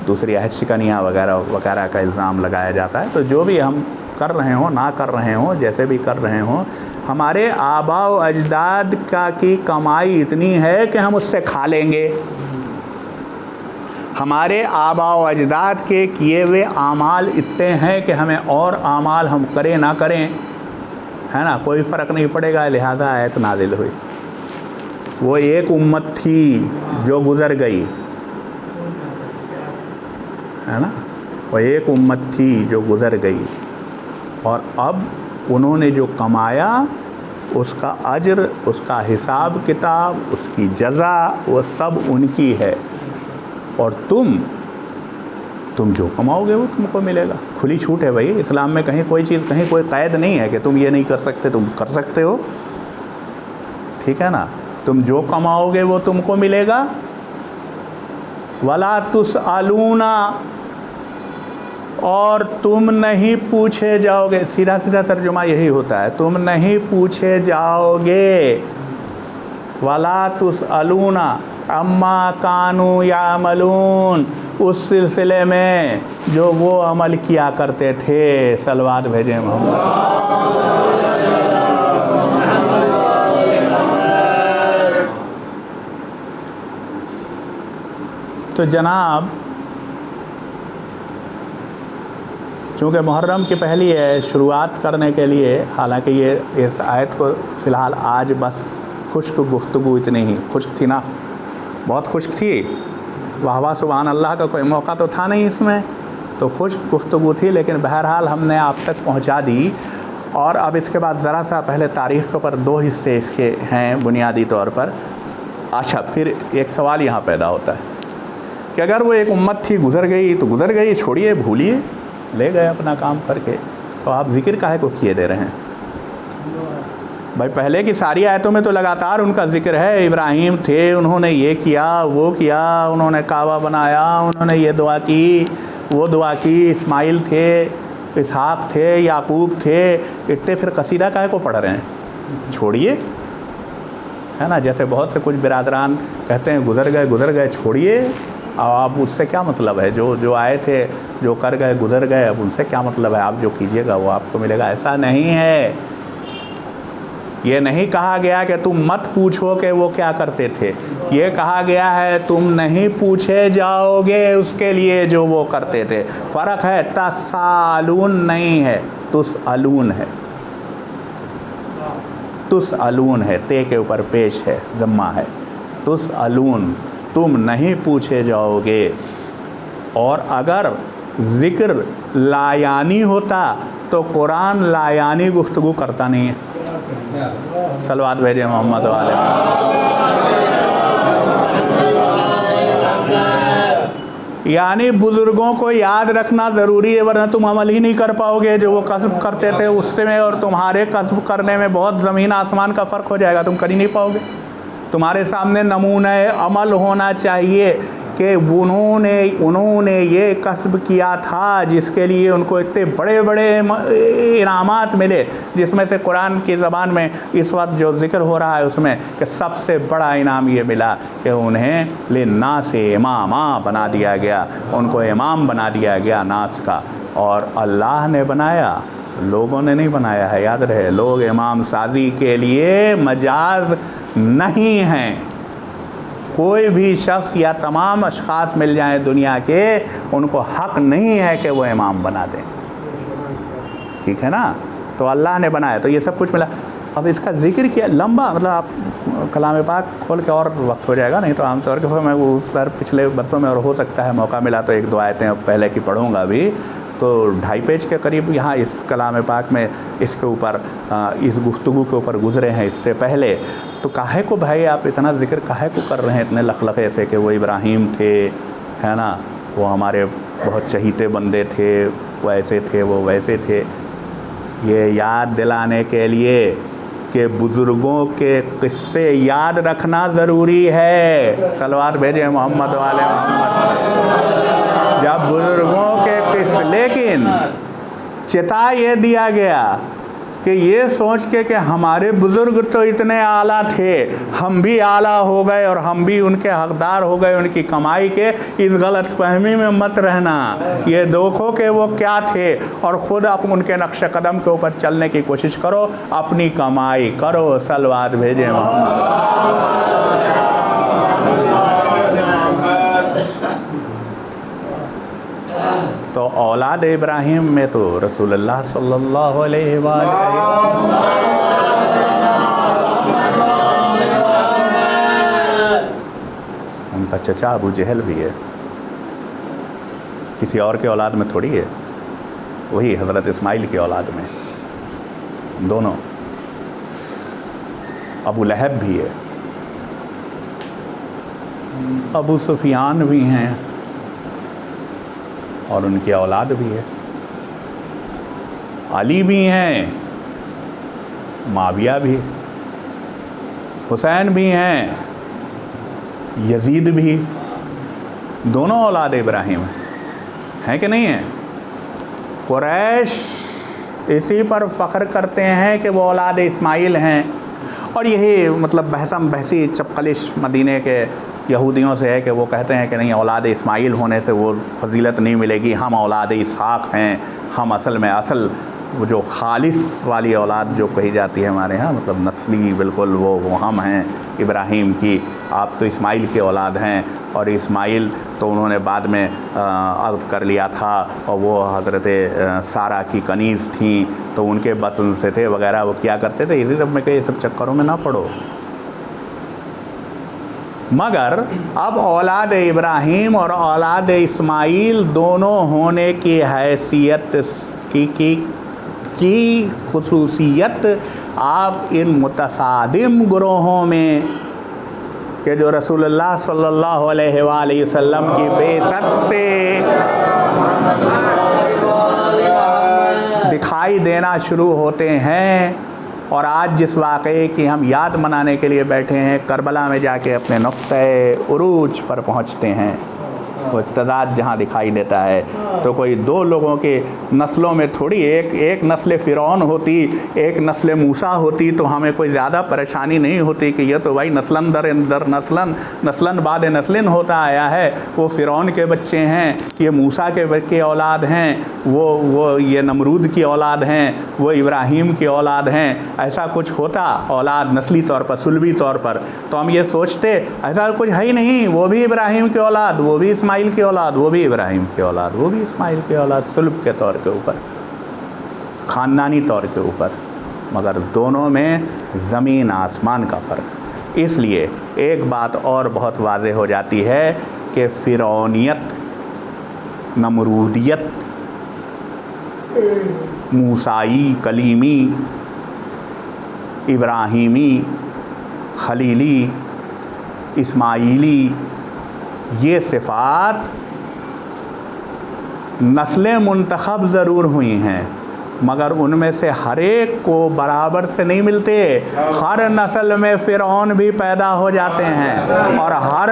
دوسری عہد شکنیاں وغیرہ وغیرہ کا الزام لگایا جاتا ہے، تو جو بھی ہم کر رہے ہوں، نہ کر رہے ہوں، جیسے بھی کر رہے ہوں، ہمارے آباء و اجداد کی کمائی اتنی ہے کہ ہم اس سے کھا لیں گے، ہمارے آباء و اجداد کے کیے ہوئے اعمال اتنے ہیں کہ ہمیں اور اعمال ہم کریں نہ کریں، ہے نا، کوئی فرق نہیں پڑے گا، لہذا آیت نازل ہوئی۔ وہ ایک امت تھی جو گزر گئی، ہے نا، وہ ایک امت تھی جو گزر گئی، اور اب انہوں نے جو کمایا اس کا اجر، اس کا حساب کتاب، اس کی جزا، وہ سب ان کی ہے، اور تم جو کماؤ گے وہ تم کو ملے گا۔ کھلی چھوٹ ہے بھائی، اسلام میں کہیں کوئی چیز، کہیں کوئی قید نہیں ہے کہ تم یہ نہیں کر سکتے، تم کر سکتے ہو، ٹھیک ہے نا، تم جو کماؤ گے وہ تم کو ملے گا۔ وَلَا تُسْأَلُونَ، اور تم نہیں پوچھے جاؤ گے، سیدھا سیدھا ترجمہ یہی ہوتا ہے، تم نہیں پوچھے جاؤ گے۔ وَلَا تُسْأَلُونَ عَمَّا كَانُوا يَعْمَلُونَ، اس سلسلے میں جو وہ عمل کیا کرتے تھے۔ صلوات بھیجیں محمد۔ تو جناب چونکہ محرم کی پہلی ہے، شروعات کرنے کے لیے، حالانکہ یہ اس آیت کو فی الحال آج بس خشک گفتگو اتنی ہی خشک تھی نا، بہت خشک تھی، واہ واہ سبحان اللہ کا کوئی موقع تو تھا نہیں اس میں، تو خشک گفتگو تھی، لیکن بہرحال ہم نے آپ تک پہنچا دی۔ اور اب اس کے بعد ذرا سا پہلے تاریخ کے اوپر 2 حصے اس کے ہیں بنیادی طور پر۔ اچھا، پھر ایک سوال یہاں پیدا ہوتا ہے کہ اگر وہ ایک امت تھی، گزر گئی تو گزر گئی، چھوڑیے، بھولیے، لے گئے اپنا کام کر کے، تو آپ ذکر کاہے کو کیے دے رہے ہیں؟ بھائی پہلے کی ساری آیتوں میں تو لگاتار ان کا ذکر ہے، ابراہیم تھے، انہوں نے یہ کیا، وہ کیا، انہوں نے کعبہ بنایا، انہوں نے یہ دعا کی، وہ دعا کی، اسماعیل تھے، اسحاق تھے، یعقوب تھے، اتنے پھر قصیدہ کاہے کو پڑھ رہے ہیں؟ چھوڑیے، ہے نا، جیسے بہت سے کچھ برادران کہتے ہیں گزر گئے چھوڑیے، اور آپ اس سے کیا مطلب ہے؟ جو آئے تھے، جو کر گئے، گزر گئے، اب ان سے کیا مطلب ہے؟ آپ جو کیجئے گا وہ آپ کو ملے گا، ایسا نہیں ہے۔ یہ نہیں کہا گیا کہ تم مت پوچھو کہ وہ کیا کرتے تھے، یہ کہا گیا ہے تم نہیں پوچھے جاؤ گے اس کے لیے جو وہ کرتے تھے۔ فرق ہے، تسالون نہیں ہے، تسالون ہے، تسالون ہے، تے کے اوپر پیش ہے، ضمہ ہے، تسالون، تم نہیں پوچھے جاؤ گے۔ اور اگر ذکر لایانی ہوتا تو قرآن لایانی گفتگو کرتا نہیں ہے۔ صلوات بھیجیں محمد والے۔ یعنی بزرگوں کو یاد رکھنا ضروری ہے، ورنہ تم عمل ہی نہیں کر پاؤ گے جو وہ کسب کرتے تھے اس سے میں، اور تمہارے کسب کرنے میں بہت زمین آسمان کا فرق ہو جائے گا، تم کر ہی نہیں پاؤ گے۔ تمہارے سامنے نمونہ عمل ہونا چاہیے کہ انہوں نے یہ کسب کیا تھا جس کے لیے ان کو اتنے بڑے بڑے انعامات ملے، جس میں سے قرآن کی زبان میں اس وقت جو ذکر ہو رہا ہے اس میں کہ سب سے بڑا انعام یہ ملا کہ انہیں للناس اماما بنا دیا گیا، ان کو امام بنا دیا گیا ناس کا۔ اور اللہ نے بنایا، لوگوں نے نہیں بنایا ہے، یاد رہے، لوگ امام سازی کے لیے مجاز نہیں ہیں۔ کوئی بھی شخص یا تمام اشخاص مل جائیں دنیا کے، ان کو حق نہیں ہے کہ وہ امام بنا دیں، ٹھیک ہے نا؟ تو اللہ نے بنایا، تو یہ سب کچھ ملا۔ اب اس کا ذکر کیا لمبا، مطلب آپ کلام پاک کھول کے اور وقت ہو جائے گا، نہیں تو عام طور پہ میں وہ اس پر پچھلے برسوں میں، اور ہو سکتا ہے موقع ملا تو 1-2 آیتیں پہلے کی پڑھوں گا بھی، تو 2.5 پیج کے قریب یہاں اس کلام پاک میں اس کے اوپر، اس گفتگو کے اوپر گزرے ہیں اس سے پہلے۔ تو کاہے کو بھائی آپ اتنا ذکر کاہے کو کر رہے ہیں اتنے لخلخے سے کہ وہ ابراہیم تھے، ہے نا، وہ ہمارے بہت چہیتے بندے تھے، وہ ایسے تھے، وہ ویسے تھے؟ یہ یاد دلانے کے لیے کہ بزرگوں کے قصے یاد رکھنا ضروری ہے۔ صلوات بھیجیں محمد والے محمد۔ جب بزرگوں کے قصے، لیکن چتا یہ دیا گیا کہ یہ سوچ کے کہ ہمارے بزرگ تو اتنے اعلیٰ تھے، ہم بھی اعلیٰ ہو گئے اور ہم بھی ان کے حقدار ہو گئے ان کی کمائی کے، اس غلط فہمی میں مت رہنا۔ یہ دیکھو کہ وہ کیا تھے اور خود آپ ان کے نقش قدم کے اوپر چلنے کی کوشش کرو، اپنی کمائی کرو۔ صلوات بھیجیں محمد۔ تو اولاد ابراہیم میں تو رسول اللہ صلی اللہ علیہ وآلہ، ان کا چچا ابو جہل بھی ہے، کسی اور کے اولاد میں تھوڑی ہے، وہی حضرت اسماعیل کی اولاد میں، دونوں۔ ابو لہب بھی ہے، ابو سفیان بھی ہیں، اور ان کی اولاد بھی ہے، علی بھی ہیں، معاویہ بھی، حسین بھی ہیں، یزید بھی، دونوں اولاد ابراہیم ہیں کہ نہیں ہیں؟ قریش اسی پر فخر کرتے ہیں کہ وہ اولاد اسماعیل ہیں، اور یہی مطلب بحثی چپقلش مدینے کے یہودیوں سے ہے کہ وہ کہتے ہیں کہ نہیں، اولاد اسماعیل ہونے سے وہ فضیلت نہیں ملے گی، ہم اولاد اسحاق ہیں، ہم اصل میں وہ جو خالص والی اولاد جو کہی جاتی ہے ہمارے ہاں، مطلب نسلی بالکل وہ ہم ہیں ابراہیم کی، آپ تو اسماعیل کے اولاد ہیں، اور اسماعیل تو انہوں نے بعد میں عقد کر لیا تھا، اور وہ حضرت سارہ کی کنیز تھیں تو ان کے بطن سے تھے وغیرہ، وہ کیا کرتے تھے، اسی سب میں کہ یہ سب چکروں میں نہ پڑو۔ مگر اب اولاد ابراہیم اور اولاد اسماعیل دونوں ہونے کی حیثیت کی خصوصیت آپ ان متصادم گروہوں میں کہ جو رسول اللہ صلی اللہ علیہ وآلہ وسلم کی بعثت سے دکھائی دینا شروع ہوتے ہیں، اور آج جس واقعے کی ہم یاد منانے کے لیے بیٹھے ہیں، کربلا میں جا کے اپنے نقطۂ عروج پر پہنچتے ہیں، وہ اقتضاد جہاں دکھائی دیتا ہے، تو کوئی دو لوگوں کے نسلوں میں تھوڑی ایک نسل فرعون ہوتی، ایک نسل موسیٰ ہوتی تو ہمیں کوئی زیادہ پریشانی نہیں ہوتی کہ یہ تو بھائی نسلاً در نسلاً بعد نسلاً ہوتا آیا ہے، وہ فرعون کے بچے ہیں، یہ موسیٰ کے اولاد ہیں، وہ یہ نمرود کی اولاد ہیں، وہ ابراہیم کی اولاد ہیں، ایسا کچھ ہوتا اولاد نسلی طور پر سلبی طور پر، تو ہم یہ سوچتے ایسا کچھ ہے ہی نہیں، وہ بھی ابراہیم کی اولاد، وہ بھی اسماعیل کی اولاد، وہ بھی ابراہیم کی اولاد، وہ بھی اسماعیل کی اولاد، سلب کے طور کے اوپر، خاندانی طور کے اوپر، مگر دونوں میں زمین آسمان کا فرق۔ اس لیے ایک بات اور بہت واضح ہو جاتی ہے کہ فرعونیت، نمرودیت، موسائی، کلیمی، ابراہیمی، خلیلی، اسماعیلی، یہ صفات نسلیں منتخب ضرور ہوئی ہیں، مگر ان میں سے ہر ایک کو برابر سے نہیں ملتے۔ ہر نسل میں فرعون بھی پیدا ہو جاتے ہیں، اور ہر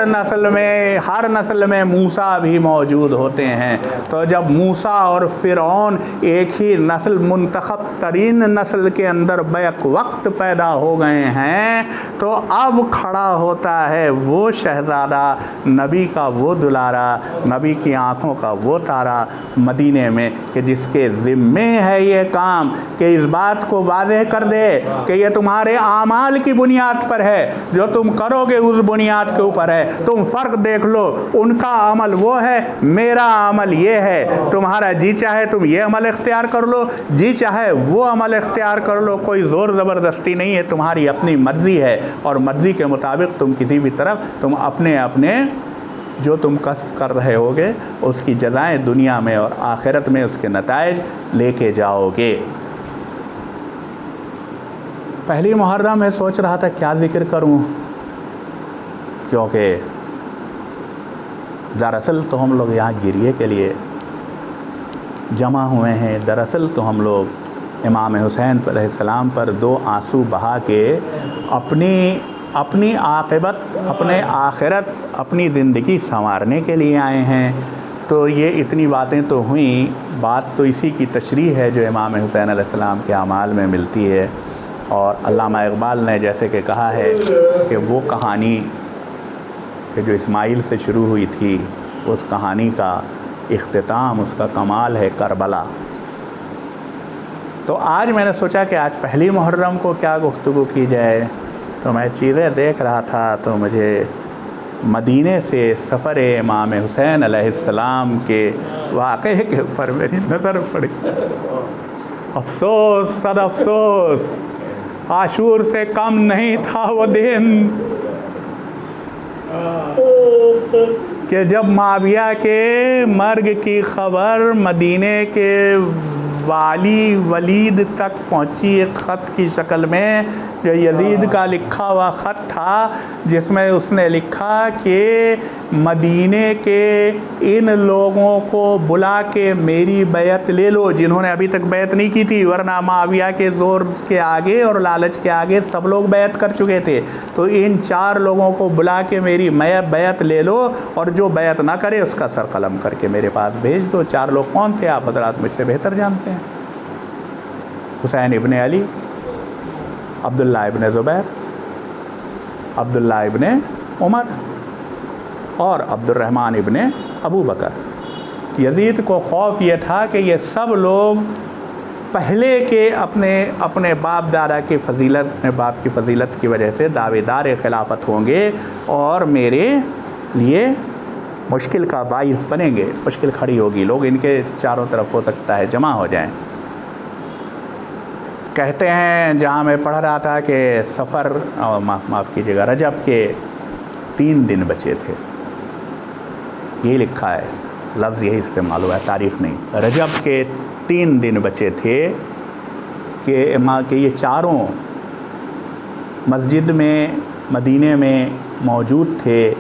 نسل میں موسیٰ بھی موجود ہوتے ہیں۔ تو جب موسیٰ اور فرعون ایک ہی نسل، منتخب ترین نسل کے اندر بیک وقت پیدا ہو گئے ہیں، تو اب کھڑا ہوتا ہے وہ شہزادہ، نبی کا وہ دلارا، نبی کی آنکھوں کا وہ تارا مدینے میں، کہ جس کے ذمے ہے یہ کام کہ اس بات کو واضح کر دے کہ یہ تمہارے اعمال کی بنیاد پر ہے، جو تم کرو گے اس بنیاد کے اوپر ہے، تم فرق دیکھ لو، ان کا عمل وہ ہے، میرا عمل یہ ہے، تمہارا جی چاہے تم یہ عمل اختیار کر لو، جی چاہے وہ عمل اختیار کر لو، کوئی زور زبردستی نہیں ہے، تمہاری اپنی مرضی ہے، اور مرضی کے مطابق تم کسی بھی طرف تم اپنے جو تم کسب کر رہے ہوگے اس کی جزائیں دنیا میں اور آخرت میں اس کے نتائج لے کے جاؤ گے۔ پہلی محرم میں سوچ رہا تھا کیا ذکر کروں، کیونکہ دراصل تو ہم لوگ یہاں گریے کے لیے جمع ہوئے ہیں، دراصل تو ہم لوگ امام حسین علیہ السلام پر دو آنسو بہا کے اپنی عاقبت، اپنے آخرت، اپنی زندگی سنوارنے کے لیے آئے ہیں۔ تو یہ اتنی باتیں تو ہوئیں، بات تو اسی کی تشریح ہے جو امام حسین علیہ السلام کے اعمال میں ملتی ہے، اور علامہ اقبال نے جیسے کہ کہا ہے کہ وہ کہانی کہ جو اسماعیل سے شروع ہوئی تھی، اس کہانی کا اختتام، اس کا کمال ہے کربلا۔ تو آج میں نے سوچا کہ آج پہلی محرم کو کیا گفتگو کی جائے، تو میں چیزیں دیکھ رہا تھا تو مجھے مدینے سے سفر امام حسین علیہ السلام کے واقعے کے اوپر میری نظر پڑی۔ افسوس، صد افسوس، عاشور سے کم نہیں تھا وہ دن کہ جب معاویہ کے مرگ کی خبر مدینے کے والی ولید تک پہنچی، ایک خط کی شکل میں جو یزید کا لکھا ہوا خط تھا، جس میں اس نے لکھا کہ مدینے کے ان لوگوں کو بلا کے میری بیعت لے لو جنہوں نے ابھی تک بیعت نہیں کی تھی، ورنہ معاویہ کے زور کے آگے اور لالچ کے آگے سب لوگ بیعت کر چکے تھے، تو ان 4 لوگوں کو بلا کے میری بیعت لے لو، اور جو بیعت نہ کرے اس کا سر قلم کر کے میرے پاس بھیج دو۔ 4 لوگ کون تھے آپ حضرات مجھ سے بہتر جانتے ہیں۔ حسین ابن علی، عبداللہ ابن زبیر، عبداللہ ابن عمر، اور عبد الرحمن ابن ابو بکر۔ یزید کو خوف یہ تھا کہ یہ سب لوگ پہلے کے اپنے باپ دادا کی فضیلت، اپنے باپ کی فضیلت کی وجہ سے دعوے دار خلافت ہوں گے اور میرے لیے مشکل کا باعث بنیں گے، مشکل کھڑی ہوگی، لوگ ان کے چاروں طرف ہو سکتا ہے جمع ہو جائیں۔ کہتے ہیں جہاں میں پڑھ رہا تھا کہ سفر معاف کیجیے گا رجب کے 3 دن بچے تھے، یہی لکھا ہے، لفظ یہی استعمال ہوا ہے، تاریخ نہیں۔ رجب کے 3 دن بچے تھے کہ یہ چاروں مسجد میں مدینے میں موجود تھے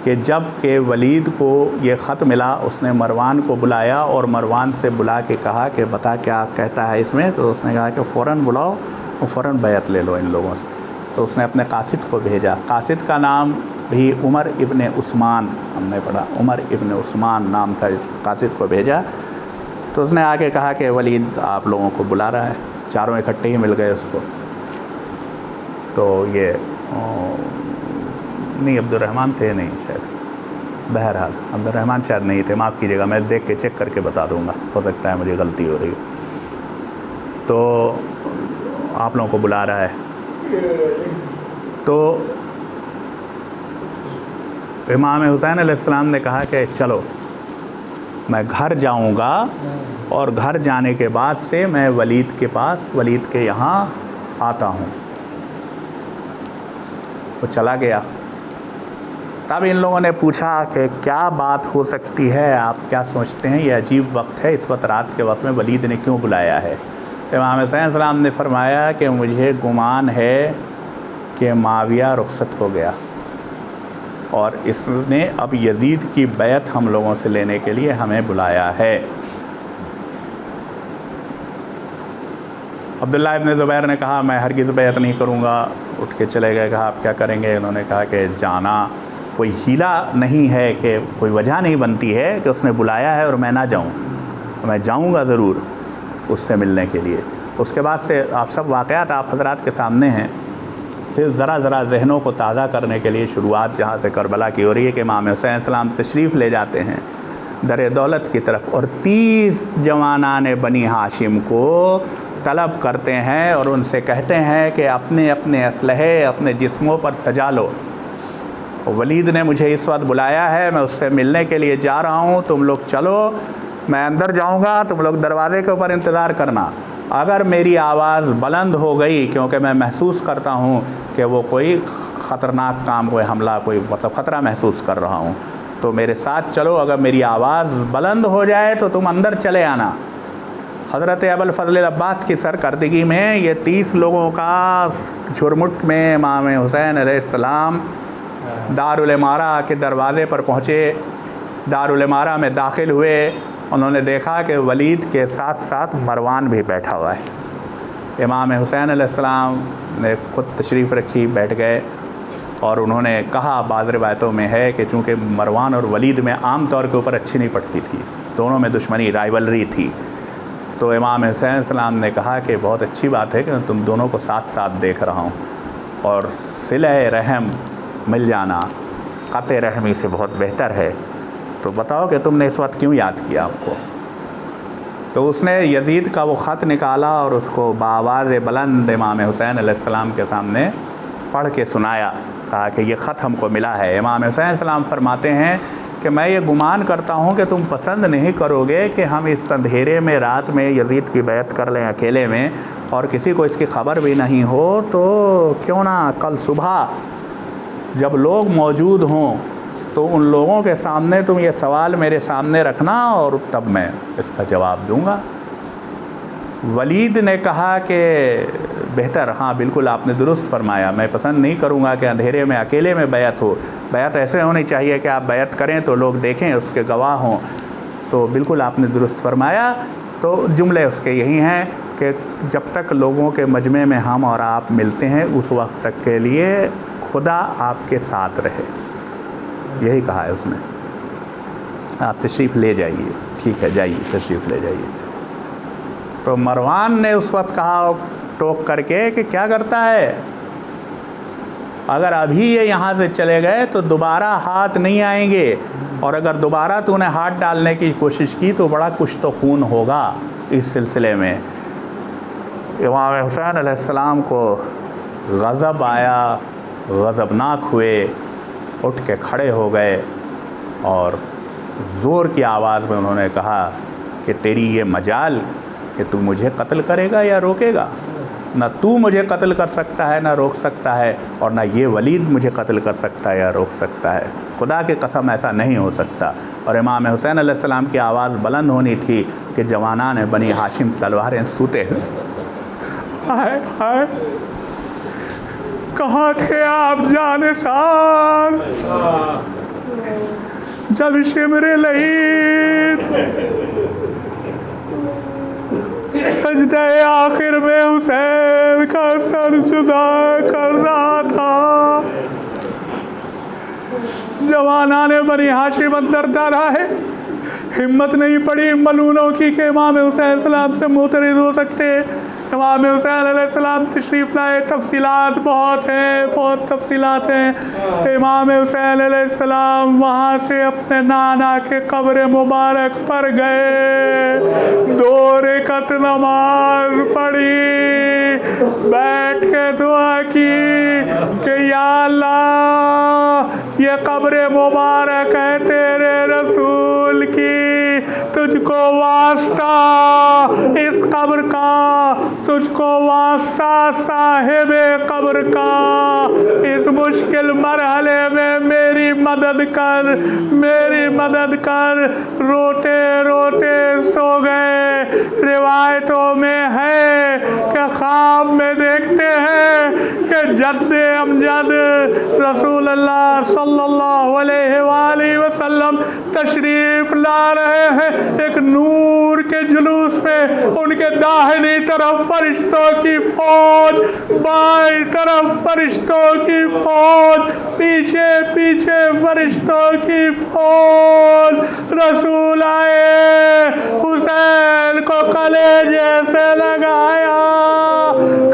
کہ جب کہ ولید کو یہ خط ملا، اس نے مروان کو بلایا اور مروان سے بلا کے کہا کہ بتا کیا کہتا ہے اس میں، تو اس نے کہا کہ فوراً بلاؤ اور فوراً بیعت لے لو ان لوگوں سے۔ تو اس نے اپنے قاصد کو بھیجا، قاصد کا نام بھی عمر ابن عثمان، ہم نے پڑھا عمر ابن عثمان نام تھا، قاصد کو بھیجا۔ تو اس نے آ کے کہا کہ ولید آپ لوگوں کو بلا رہا ہے، چاروں اکٹھے ہی مل گئے اس کو۔ تو یہ نہیں عبد الرحمن تھے، نہیں شاید، بہرحال عبد الرحمن شاید نہیں تھے، معاف کیجیے گا، میں دیکھ کے چیک کر کے بتا دوں گا، ہو سکتا ہے مجھے غلطی ہو رہی ہے۔ تو آپ لوگوں کو بلا رہا ہے، تو امام حسین علیہ السلام نے کہا کہ چلو میں گھر جاؤں گا، اور گھر جانے کے بعد سے میں ولید کے پاس، ولید کے یہاں آتا ہوں۔ وہ چلا گیا۔ تب ان لوگوں نے پوچھا کہ کیا بات ہو سکتی ہے، آپ کیا سوچتے ہیں، یہ عجیب وقت ہے، اس وقت رات کے وقت میں ولید نے کیوں بلایا ہے؟ امام حسین علیہ السلام نے فرمایا کہ مجھے گمان ہے کہ معاویہ رخصت ہو گیا اور اس نے اب یزید کی بیعت ہم لوگوں سے لینے کے لیے ہمیں بلایا ہے۔ عبداللہ ابن زبیر نے کہا میں ہرگز بیعت نہیں کروں گا، اٹھ کے چلے گئے۔ کہا آپ کیا کریں گے؟ انہوں نے کہا کہ جانا کوئی ہیلا نہیں ہے، کہ کوئی وجہ نہیں بنتی ہے کہ اس نے بلایا ہے اور میں نہ جاؤں، میں جاؤں گا ضرور اس سے ملنے کے لیے۔ اس کے بعد سے آپ سب واقعات آپ حضرات کے سامنے ہیں، صرف ذرا ذہنوں کو تازہ کرنے کے لیے شروعات جہاں سے کربلا کی ہو رہی ہے کہ امام حسین السلام تشریف لے جاتے ہیں در دولت کی طرف، اور 30 جوانان بنی ہاشم کو طلب کرتے ہیں اور ان سے کہتے ہیں کہ اپنے اپنے اسلحے اپنے جسموں پر سجا لو، ولید نے مجھے اس وقت بلایا ہے، میں اس سے ملنے کے لیے جا رہا ہوں، تم لوگ چلو، میں اندر جاؤں گا، تم لوگ دروازے کے اوپر انتظار کرنا۔ اگر میری آواز بلند ہو گئی، کیونکہ میں محسوس کرتا ہوں کہ وہ کوئی خطرناک کام، کوئی حملہ، کوئی مطلب خطرہ محسوس کر رہا ہوں، تو میرے ساتھ چلو، اگر میری آواز بلند ہو جائے تو تم اندر چلے آنا۔ حضرت ابوالفضل العباس کی سرکردگی میں یہ 30 لوگوں کا جھرمٹ میں امام حسین علیہ السلام دارالامارہ کے دروازے پر پہنچے، دارالامارہ میں داخل ہوئے، انہوں نے دیکھا کہ ولید کے ساتھ ساتھ مروان بھی بیٹھا ہوا ہے۔ امام حسین علیہ السلام نے خود تشریف رکھی، بیٹھ گئے، اور انہوں نے کہا، بعض روایتوں میں ہے کہ چونکہ مروان اور ولید میں عام طور کے اوپر اچھی نہیں پڑتی تھی، دونوں میں دشمنی، رائیولری تھی، تو امام حسین علیہ السلام نے کہا کہ بہت اچھی بات ہے کہ میں تم دونوں کو ساتھ ساتھ دیکھ رہا ہوں، اور صلہ رحم مل جانا قطع رحمی سے بہت بہتر ہے، تو بتاؤ کہ تم نے اس وقت کیوں یاد کیا آپ کو؟ تو اس نے یزید کا وہ خط نکالا اور اس کو بآواز بلند امام حسین علیہ السلام کے سامنے پڑھ کے سنایا، کہا کہ یہ خط ہم کو ملا ہے۔ امام حسین علیہ السلام فرماتے ہیں کہ میں یہ گمان کرتا ہوں کہ تم پسند نہیں کرو گے کہ ہم اس اندھیرے میں رات میں یزید کی بیعت کر لیں اکیلے میں، اور کسی کو اس کی خبر بھی نہیں ہو، تو کیوں نہ کل صبح جب لوگ موجود ہوں تو ان لوگوں کے سامنے تم یہ سوال میرے سامنے رکھنا، اور تب میں اس کا جواب دوں گا۔ ولید نے کہا کہ بہتر، ہاں بالکل آپ نے درست فرمایا، میں پسند نہیں کروں گا کہ اندھیرے میں اکیلے میں بیعت ہو، بیعت ایسے ہونی چاہیے کہ آپ بیعت کریں تو لوگ دیکھیں، اس کے گواہ ہوں، تو بالکل آپ نے درست فرمایا۔ تو جملے اس کے یہی ہیں کہ جب تک لوگوں کے مجمع میں ہم اور آپ ملتے ہیں، اس وقت تک کے لیے خدا آپ کے ساتھ رہے، یہی کہا ہے اس نے۔ آپ تشریف لے جائیے، ٹھیک ہے جائیے، تشریف لے جائیے۔ تو مروان نے اس وقت کہا ٹوک کر کے کہ کیا کرتا ہے، اگر ابھی یہ یہاں سے چلے گئے تو دوبارہ ہاتھ نہیں آئیں گے، اور اگر دوبارہ تو نے ہاتھ ڈالنے کی کوشش کی تو بڑا کچھ تو خون ہوگا اس سلسلے میں، امام حسین علیہ السلام کو غضب آیا، غضبناک ہوئے، اٹھ کے کھڑے ہو گئے اور زور کی آواز میں انہوں نے کہا کہ تیری یہ مجال کہ تو مجھے قتل کرے گا یا روکے گا؟ نہ تو مجھے قتل کر سکتا ہے نہ روک سکتا ہے، اور نہ یہ ولید مجھے قتل کر سکتا ہے یا روک سکتا ہے، خدا کی قسم ایسا نہیں ہو سکتا۔ اور امام حسین علیہ السلام کی آواز بلند ہونی تھی کہ جوانان بنی ہاشم تلواریں سوتے ہوئے، ہائے ہائے کہاں تھے آپ جانثار جب شمر لعین سجدہ آخر میں حسین کا سر جدا کر رہا تھا؟ جوانان بنی ہاشم اندر در آئے، ہمت نہیں پڑی ملونوں کی کہ امام حسین علیہ السلام سے معترض ہو سکتے۔ امام حسین علیہ السلام تشریف لائے، تفصیلات بہت ہیں، بہت تفصیلات ہیں۔ امام حسین علیہ السلام وہاں سے اپنے نانا کے قبر مبارک پر گئے، 2 رکعت نماز پڑھی، بیٹھ کے دعا کی کہ یا اللہ یہ قبر مبارک ہے تیرے رسول کی، تجھ کو واسطہ اس قبر کا، تجھ کو واسطہ صاحب قبر کا، اس مشکل مرحلے میں میری مدد کر، میری مدد کر۔ روتے روتے سو گئے۔ روایتوں میں ہے کہ خواب میں دیکھتے ہیں کہ جد امجد رسول اللہ صلی اللہ علیہ وآلہ وسلم تشریف لا رہے ہیں، ایک نور کے جلوس میں ان کے داہنی طرف فرشتوں کی فوج، بائیں طرف فرشتوں کی فوج، پیچھے پیچھے فرشتوں کی فوج۔ رسول آئے، حسین کو کلیجے سے لگایا،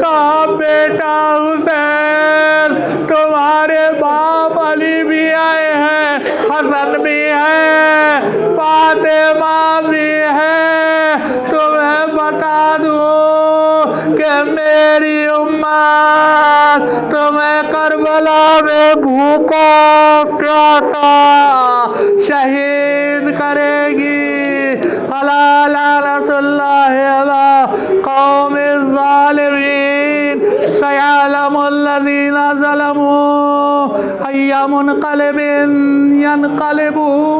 کہا بیٹا حسین تمہارے باپ علی بھی آئے ہیں، حسن بھی ہے، فاطمہ بھی ہے، تمہیں بتا دوں کہ میری امت تمہیں کربلا میں بھوکا پیاسا شہید کرے گی۔ الا لعنت اللہ علی قوم الظالمین، سیعلم الذین ظلموا ای منقلب ینقلبون